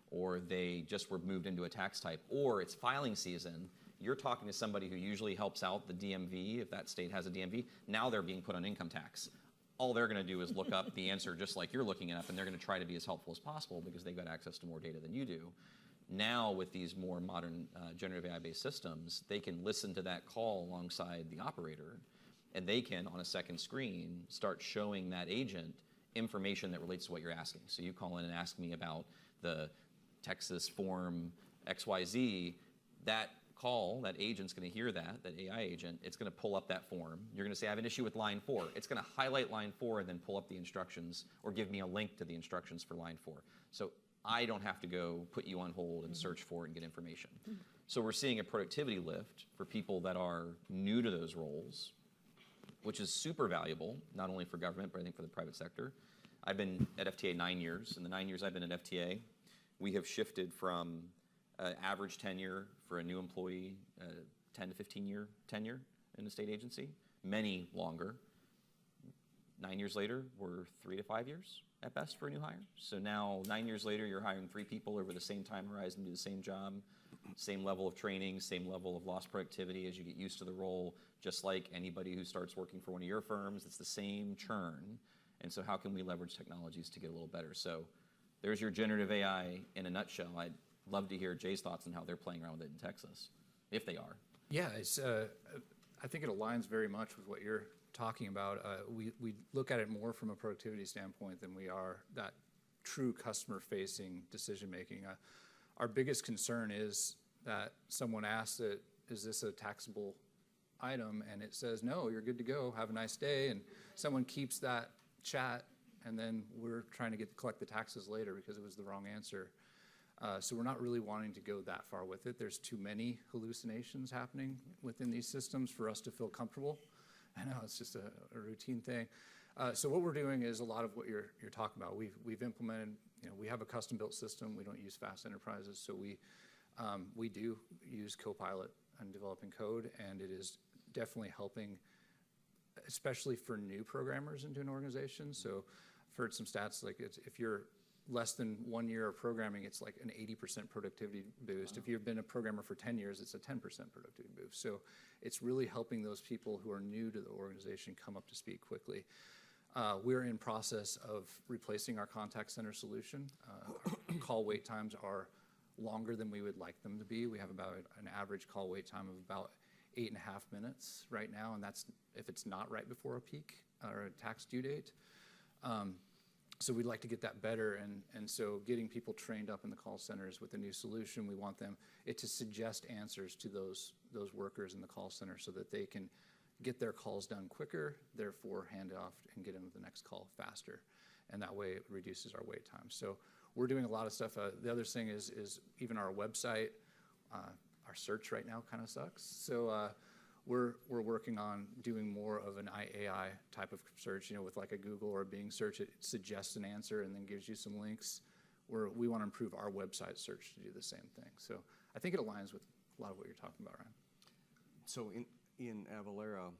or they just were moved into a tax type, or it's filing season. You're talking to somebody who usually helps out the DMV, if that state has a DMV. Now they're being put on income tax. All they're going to do is look up the answer just like you're looking it up, and they're going to try to be as helpful as possible because they've got access to more data than you do. Now, with these more modern generative AI-based systems, they can listen to that call alongside the operator, and they can, on a second screen, start showing that agent information that relates to what you're asking. So you call in and ask me about the Texas form XYZ. That call, that agent's going to hear that AI agent, it's going to pull up that form. You're going to say, I have an issue with line 4. It's going to highlight line 4 and then pull up the instructions or give me a link to the instructions for line 4. So I don't have to go put you on hold and search for it and get information. So we're seeing a productivity lift for people that are new to those roles, which is super valuable, not only for government, but I think for the private sector. I've been at FTA 9 years. In the 9 years I've been at FTA, we have shifted from average tenure for a new employee, 10 to 15 year tenure in a state agency, many longer. 9 years later, we're 3 to 5 years at best for a new hire. So now 9 years later, you're hiring 3 people over the same time horizon to do the same job, same level of training, same level of lost productivity as you get used to the role, just like anybody who starts working for one of your firms. It's the same churn. And so how can we leverage technologies to get a little better? So there's your generative AI in a nutshell. I'd love to hear Jay's thoughts on how they're playing around with it in Texas, if they are. Yeah, I think it aligns very much with what you're talking about. We look at it more from a productivity standpoint than we are that true customer-facing decision-making. Our biggest concern is that someone asks it, is this a taxable item? And it says, no, you're good to go, have a nice day. And someone keeps that chat, and then we're trying to collect the taxes later because it was the wrong answer. So we're not really wanting to go that far with it. There's too many hallucinations happening within these systems for us to feel comfortable. I know, it's just a routine thing. So what we're doing is a lot of what you're talking about. We've implemented, we have a custom-built system. We don't use fast enterprises, so we do use Copilot in developing code, and it is definitely helping, especially for new programmers into an organization. So I've heard some stats, like if you're less than 1 year of programming, it's like an 80% productivity boost. If you've been a programmer for 10 years, it's a 10% productivity boost. So it's really helping those people who are new to the organization come up to speed quickly. We're in process of replacing our contact center solution. Our call wait times are longer than we would like them to be. We have about an average call wait time of about 8.5 minutes right now, and that's if it's not right before a peak or a tax due date. So we'd like to get that better, and so getting people trained up in the call centers with a new solution, we want it to suggest answers to those workers in the call center so that they can get their calls done quicker, therefore hand off and get into the next call faster. And that way it reduces our wait time. So we're doing a lot of stuff. The other thing is even our website, our search right now kind of sucks. So we're working on doing more of an AI type of search, with like a Google or a Bing search. It suggests an answer and then gives you some links. We want to improve our website search to do the same thing. So I think it aligns with a lot of what you're talking about, Ryan. So in Avalara,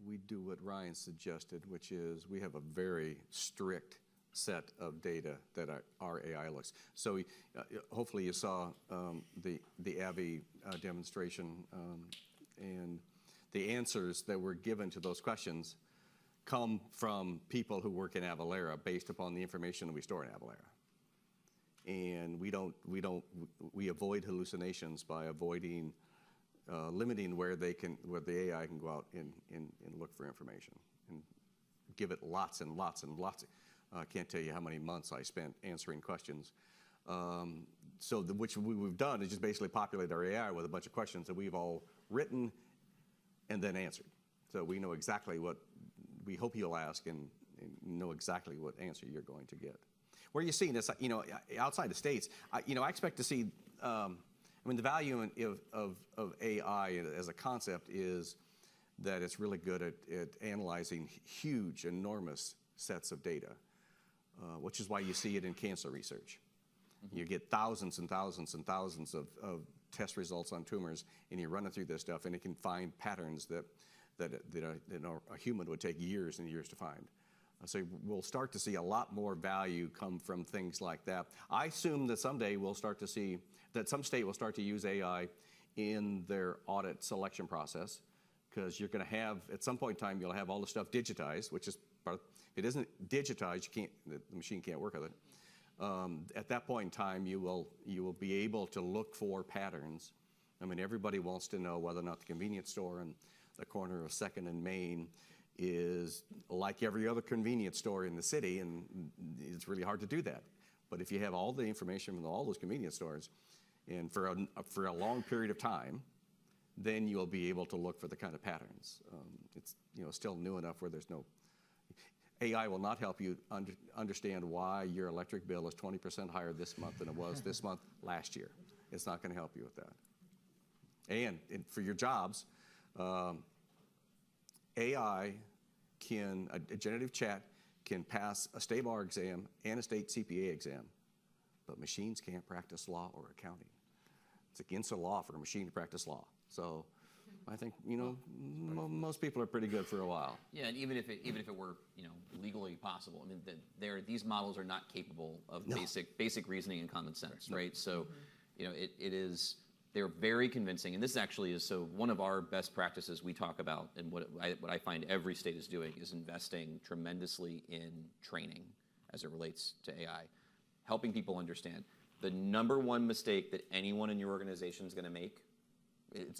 we do what Ryan suggested, which is we have a very strict set of data that our AI looks. So hopefully you saw the Avi demonstration, and the answers that were given to those questions come from people who work in Avalara based upon the information that we store in Avalara. And we avoid hallucinations by avoiding limiting where the AI can go out and look for information and give it lots and lots and lots. I can't tell you how many months I spent answering questions. Which we've done is just basically populate our AI with a bunch of questions that we've all written and then answered. So we know exactly what we hope you'll ask and know exactly what answer you're going to get. Where you're seeing this, outside the States, I expect to see, the value of AI as a concept is that it's really good at analyzing huge, enormous sets of data, which is why you see it in cancer research. Mm-hmm. You get thousands and thousands and thousands of test results on tumors, and you run it through this stuff, and it can find patterns that a human would take years and years to find. So we'll start to see a lot more value come from things like that. I assume that someday we'll start to see that some state will start to use AI in their audit selection process, because you're going to have, at some point in time, you'll have all the stuff digitized, which is part of, if it isn't digitized, the machine can't work with it. At that point in time, you will be able to look for patterns. Everybody wants to know whether or not the convenience store in the corner of 2nd and Main is like every other convenience store in the city, and it's really hard to do that. But if you have all the information from all those convenience stores, and for a long period of time, then you'll be able to look for the kind of patterns. It's still new enough where there's no. AI will not help you understand why your electric bill is 20% higher this month than it was this month last year. It's not going to help you with that. And for your jobs, AI a generative chat can pass a state bar exam and a state CPA exam, but machines can't practice law or accounting. It's against the law for a machine to practice law. So I think, most people are pretty good for a while. Yeah, and even if it were, legally possible, these models are not capable of basic reasoning and common sense, right? So, they're very convincing, and this actually is, so one of our best practices we talk about, and what I find every state is doing, is investing tremendously in training as it relates to AI, helping people understand. The number one mistake that anyone in your organization is going to make,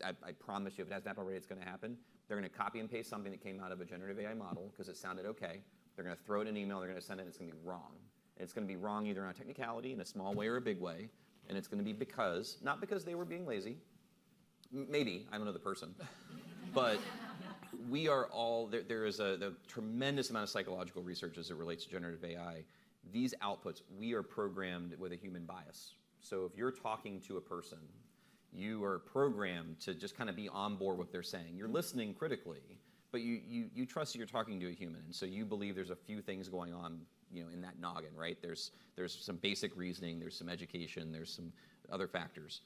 I promise you, if it hasn't happened already, it's going to happen. They're going to copy and paste something that came out of a generative AI model because it sounded okay. They're going to throw it in an email, they're going to send it, and it's going to be wrong. And it's going to be wrong either on a technicality, in a small way or a big way, and it's going to be not because they were being lazy, maybe, I don't know the person, but we are all, there is a tremendous amount of psychological research as it relates to generative AI. These outputs, we are programmed with a human bias. So if you're talking to a person, you are programmed to just kind of be on board with what they're saying. You're listening critically, but you trust that you're talking to a human, and so you believe there's a few things going on, in that noggin, right? There's some basic reasoning, there's some education, there's some other factors.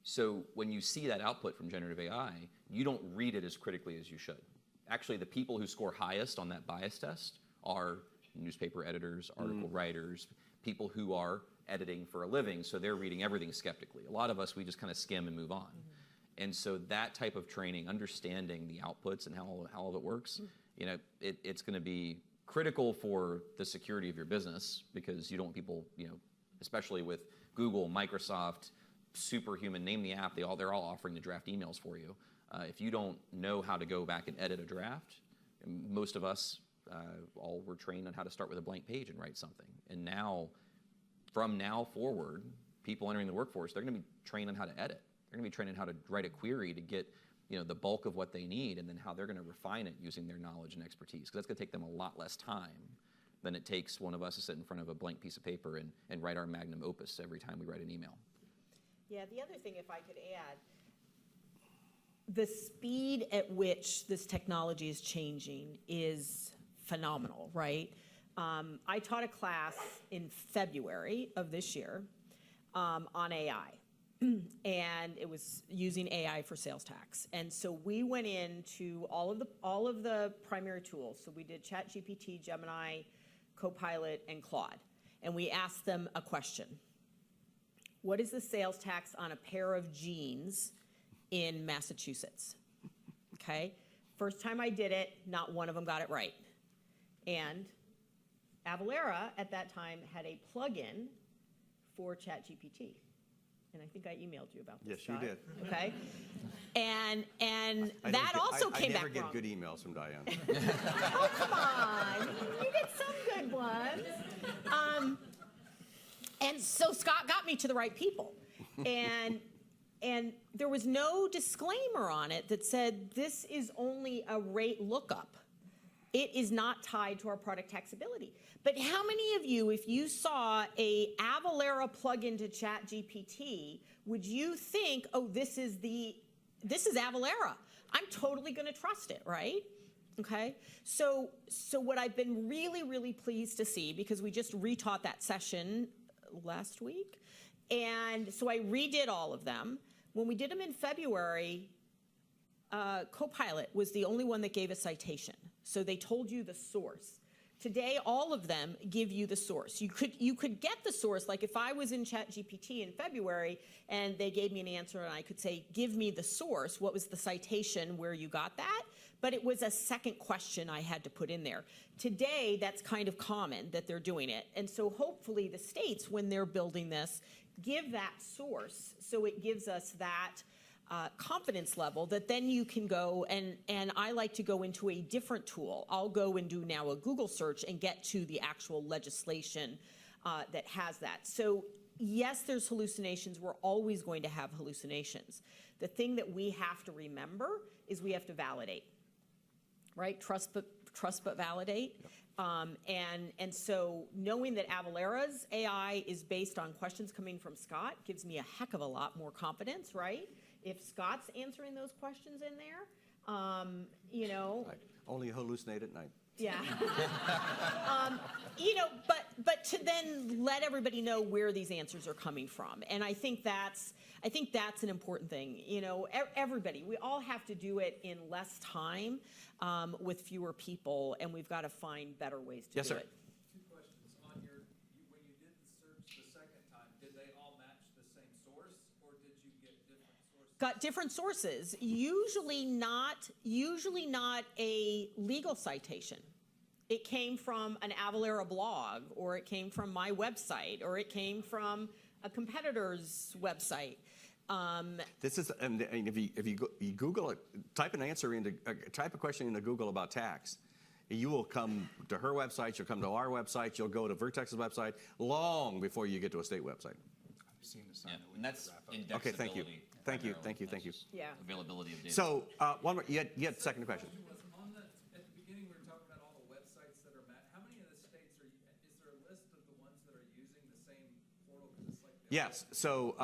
So when you see that output from generative AI, you don't read it as critically as you should. Actually, the people who score highest on that bias test are newspaper editors, article writers, people who are editing for a living, so they're reading everything skeptically. A lot of us, we just kind of skim and move on. And so that type of training, understanding the outputs and how all of it works, it's going to be critical for the security of your business, because you don't want people, especially with Google, Microsoft, Superhuman, name the app, they're all offering to draft emails for you. If you don't know how to go back and edit a draft, most of us all were trained on how to start with a blank page and write something. And now, from now forward, people entering the workforce, they're going to be trained on how to edit. They're going to be trained on how to write a query to get the bulk of what they need, and then how they're going to refine it using their knowledge and expertise, because that's going to take them a lot less time than it takes one of us to sit in front of a blank piece of paper and write our magnum opus every time we write an email. Yeah, the other thing, if I could add, the speed at which this technology is changing is phenomenal, right? I taught a class in February of this year on AI. And it was using AI for sales tax. And so we went into all of the primary tools. So we did ChatGPT, Gemini, Copilot, and Claude. And we asked them a question. What is the sales tax on a pair of jeans in Massachusetts? Okay. First time I did it, not one of them got it right. And Avalara at that time had a plugin for ChatGPT. And I think I emailed you about this. Yes, you Scott. did. Okay. And that also came back I never wrong. get good emails from Diane. Oh, come on. You get some good ones. And so Scott got me to the right people. And there was no disclaimer on it that said this is only a rate lookup. It is not tied to our product taxability. But how many of you, if you saw a Avalara plugin to ChatGPT, would you think, oh, this is Avalara. I'm totally going to trust it, right? Okay. So what I've been really, really pleased to see, because we just retaught that session last week, and so I redid all of them. When we did them in February, Copilot was the only one that gave a citation. So they told you the source. Today, all of them give you the source. You could get the source, like if I was in ChatGPT in February and they gave me an answer and I could say, give me the source, what was the citation where you got that? But it was a second question I had to put in there. Today, that's kind of common that they're doing it. And so hopefully the states, when they're building this, give that source so it gives us that confidence level that then you can go and I like to go into a different tool. I'll go and do now a Google search and get to the actual legislation that has that. So yes, there's hallucinations. We're always going to have hallucinations. The thing that we have to remember is we have to validate, right? Trust but validate. Yep. And so knowing that Avalara's AI is based on questions coming from Scott gives me a heck of a lot more confidence, right? If Scott's answering those questions in there, you know. I only hallucinate at night. Yeah. You know, but to then let everybody know where these answers are coming from. And I think that's an important thing. You know, everybody, we all have to do it in less time with fewer people, and we've got to find better ways to do it. Two questions. On when you did the search the second time, did they all match the same source, or did you get different sources? Got different sources. Usually not a legal citation. It came from an Avalara blog, or it came from my website, or it came from a competitor's website. This is, and if you Google it, type a question into Google about tax, you will come to her website, you'll come to our website, you'll go to Vertex's website long before you get to a state website. I've seen the sign Yeah, that we and that's wrap up. indexability. Okay, thank you. Thank you, primarily. thank you, thank you. That's just Yeah. Availability of data. So one more, you had a second question. At the beginning, we were talking about all the websites that are met. How many of the states is there a list of the ones that are using the same portal? Because it's like Yes, so,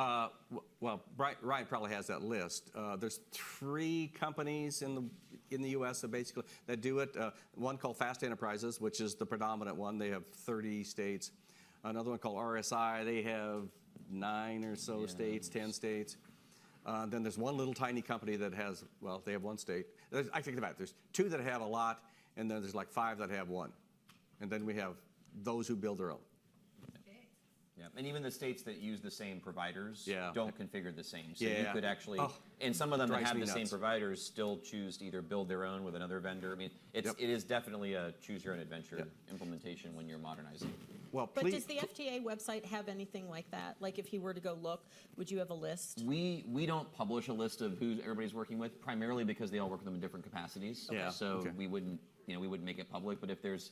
well, Ryan probably has that list. There's 3 companies in the U.S. that do it. One called Fast Enterprises, which is the predominant one. They have 30 states. Another one called RSI. They have 9 or so states, 10 states. Then there's one little tiny company that has, well, they have 1 state. I take it back. There's 2 that have a lot, and then there's like 5 that have 1. And then we have those who build their own. Yeah, and even the states that use the same providers Yeah. don't configure the same. So Yeah. you could actually, Oh, and some of them that drives have me the same nuts. providers still choose to either build their own with another vendor. I mean, it is definitely a choose your own adventure implementation when you're modernizing. Well, But please, does the FTA website have anything like that? Like if he were to go look, would you have a list? We don't publish a list of who everybody's working with, primarily because they all work with them in different capacities. Yeah, So okay. we wouldn't make it public. But if there's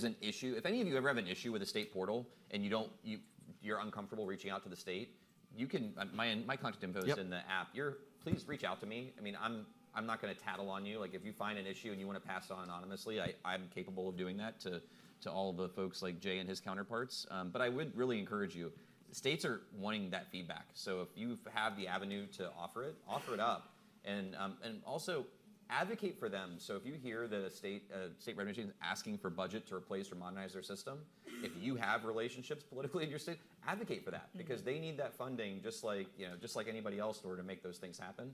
an issue, if any of you ever have an issue with a state portal and you're uncomfortable reaching out to the state, you can. My contact info is in the app. Please reach out to me. I mean, I'm not going to tattle on you. Like if you find an issue and you want to pass it on anonymously, I'm capable of doing that to all the folks like Jay and his counterparts. But I would really encourage you. States are wanting that feedback. So if you have the avenue to offer it up. And also advocate for them. So if you hear that a state revenue agency is asking for budget to replace or modernize their system, if you have relationships politically in your state, advocate for that, because they need that funding just like anybody else in order to make those things happen.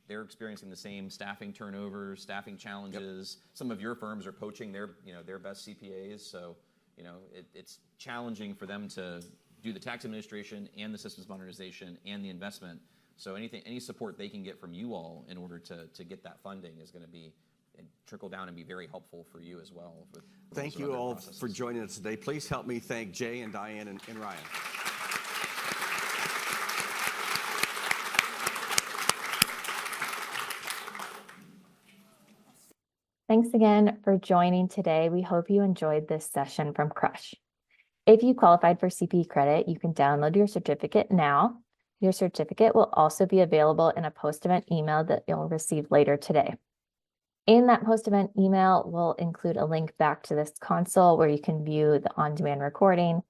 They're experiencing the same staffing turnover, staffing challenges. Yep. Some of your firms are poaching their best CPAs, so it's challenging for them to do the tax administration and the systems modernization and the investment. So any support they can get from you all in order to get that funding is going to be and trickle down and be very helpful for you as well. Thank you all for joining us today. Please help me thank Jay and Diane and Ryan. Thanks again for joining today. We hope you enjoyed this session from Crush. If you qualified for CPE credit, you can download your certificate now. Your certificate will also be available in a post-event email that you'll receive later today. In that post-event email, we'll include a link back to this console where you can view the on-demand recording,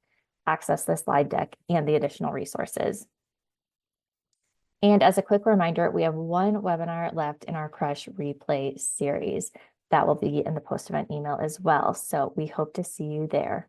access the slide deck, and the additional resources. And as a quick reminder, we have one webinar left in our Crush replay series that will be in the post-event email as well. So we hope to see you there.